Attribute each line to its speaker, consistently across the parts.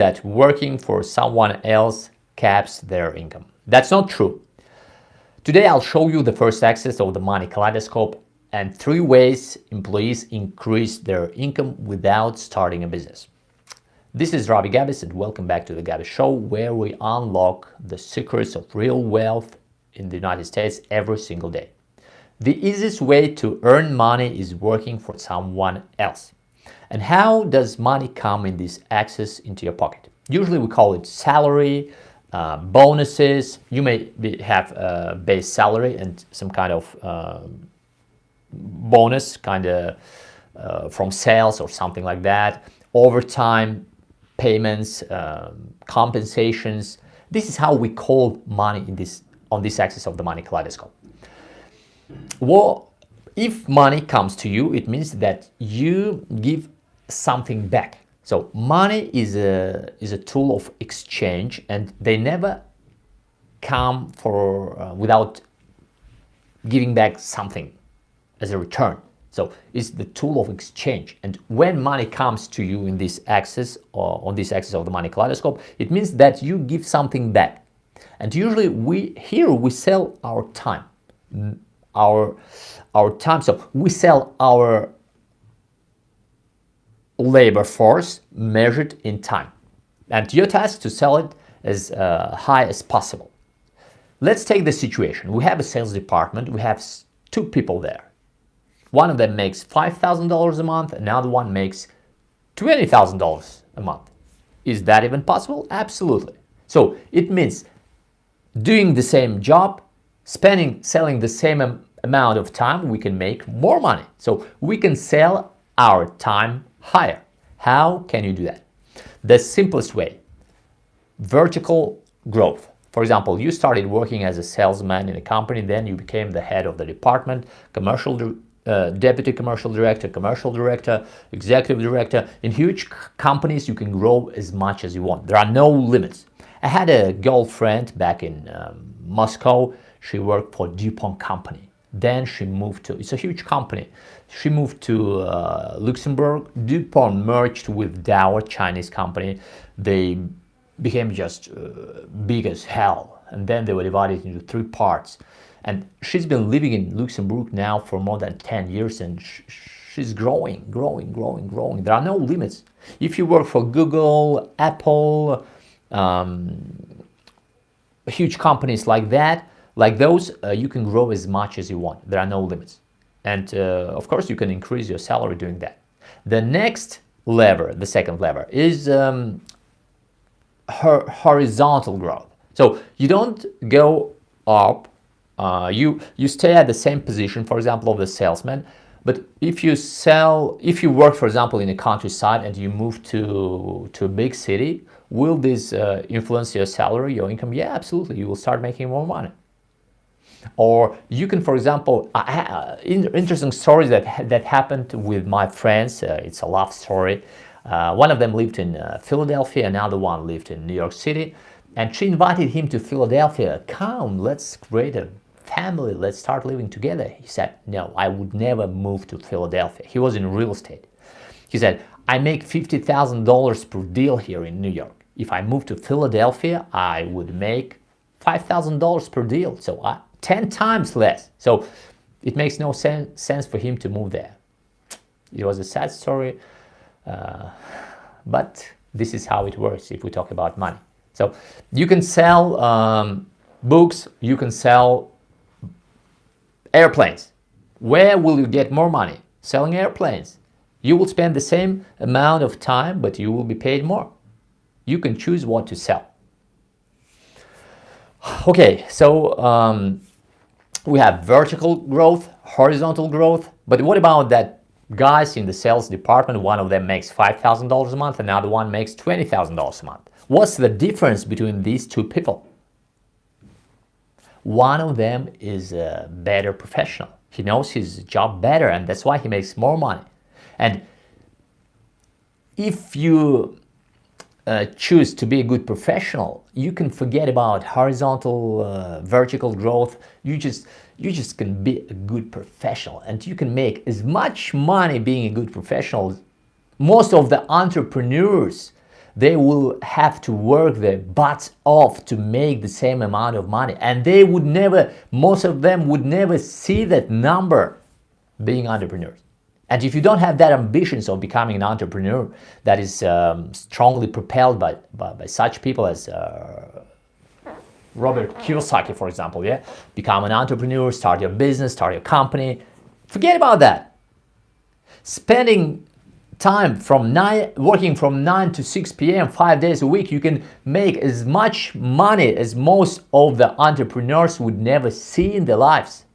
Speaker 1: that working for someone else caps their income. That's not true. Today I'll show you the first axis of the Money Kaleidoscope and 3 ways employees increase their income without starting a business. This is Ravi Gabis and welcome back to the Gabis Show, where we unlock the secrets of real wealth in the United States every single day. The easiest way to earn money is working for someone else. And how does money come in this axis into your pocket? Usually we call it salary, bonuses. You may have a base salary and some kind of bonus, from sales or something like that. Overtime payments, compensations. This is how we call money on this axis of the Money Kaleidoscope. Well, if money comes to you, it means that you give something back. So money is a tool of exchange, and they never come without giving back something as a return. So it's the tool of exchange. And when money comes to you in this axis, or on this axis of the Money Kaleidoscope, it means that you give something back. And usually we sell our time. Our time. So we sell our labor force measured in time, and your task to sell it as high as possible. Let's take the situation. We have a sales department. We have 2 people there. One of them makes $5,000 a month, another one makes $20,000 a month. Is that even possible? Absolutely. So it means doing the same job, selling the same amount of time, we can make more money. So we can sell our time higher. How can you do that? The simplest way, vertical growth. For example, you started working as a salesman in a company, then you became the head of the department, deputy commercial director, executive director. In huge companies, you can grow as much as you want. There are no limits. I had a girlfriend back in Moscow. She worked for DuPont company. Then she moved to, it's a huge company. She moved to Luxembourg. DuPont merged with Dow, a Chinese company. They became just big as hell. And then they were divided into 3 parts. And she's been living in Luxembourg now for more than 10 years, and she's growing. There are no limits. If you work for Google, Apple, huge companies like that, like those, you can grow as much as you want. There are no limits. And of course, you can increase your salary doing that. The next lever, the second lever, is horizontal growth. So you don't go up, you stay at the same position, for example, of the salesman. But if you work, for example, in a countryside and you move to a big city, will this influence your salary, your income? Yeah, absolutely. You will start making more money. Or you can, for example, interesting stories that happened with my friends. It's a love story. One of them lived in Philadelphia, another one lived in New York City, and she invited him to Philadelphia. Come, let's create a family. Let's start living together. He said, no, I would never move to Philadelphia. He was in real estate. He said, I make $50,000 per deal here in New York. If I moved to Philadelphia, I would make $5,000 per deal. So 10 times less. So it makes no sense for him to move there. It was a sad story, but this is how it works if we talk about money. So you can sell books, you can sell airplanes. Where will you get more money? Selling airplanes. You will spend the same amount of time, but you will be paid more. You can choose what to sell. Okay, so we have vertical growth, horizontal growth, but what about that guys in the sales department? One of them makes $5,000 a month, another one makes $20,000 a month. What's the difference between these 2 people? One of them is a better professional. He knows his job better, and that's why he makes more money. And if you choose to be a good professional, you can forget about horizontal, vertical growth. You just can be a good professional, and you can make as much money being a good professional. Most of the entrepreneurs they will have to work their butts off to make the same amount of money, and they would never, most of them would never see that number being entrepreneurs. And if you don't have that ambitions of becoming an entrepreneur that is strongly propelled by such people as Robert Kiyosaki, for example, yeah, become an entrepreneur, start your business, start your company, forget about that. Spending time working from 9 to 6 p.m. 5 days a week, you can make as much money as most of the entrepreneurs would never see in their lives.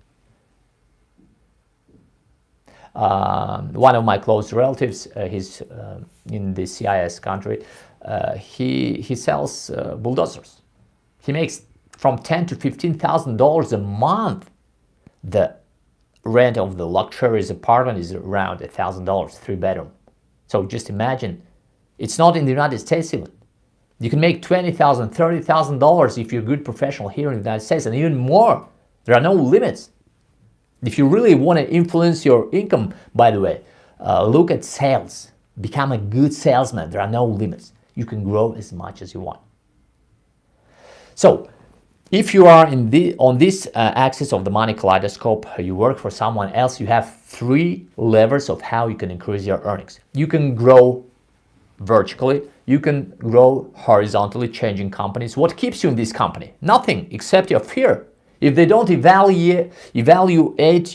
Speaker 1: One of my close relatives, he's in the CIS country, he sells bulldozers. He makes from $10,000 to $15,000 a month. The rent of the luxurious apartment is around $1,000, 3-bedroom. So just imagine, it's not in the United States even. You can make $20,000, $30,000 if you're a good professional here in the United States, and even more. There are no limits. If you really want to influence your income, by the way, look at sales. Become a good salesman. There are no limits. You can grow as much as you want. So, if you are on this axis of the Money Kaleidoscope, you work for someone else, you have 3 levers of how you can increase your earnings. You can grow vertically, you can grow horizontally, changing companies. What keeps you in this company? Nothing except your fear. If they don't evaluate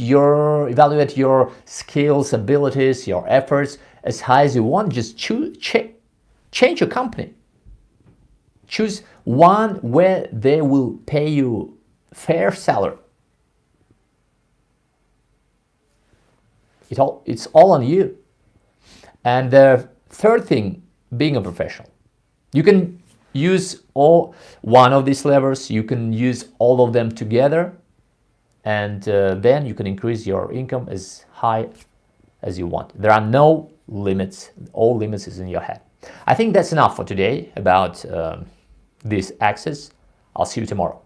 Speaker 1: your skills, abilities, your efforts as high as you want, just change your company. Choose one where they will pay you fair salary. It's all on you. And the third thing, being a professional. You can use one of these levers, you can use all of them together, and then you can increase your income as high as you want. There are no limits. All limits is in your head. I think that's enough for today about this axis. I'll see you tomorrow.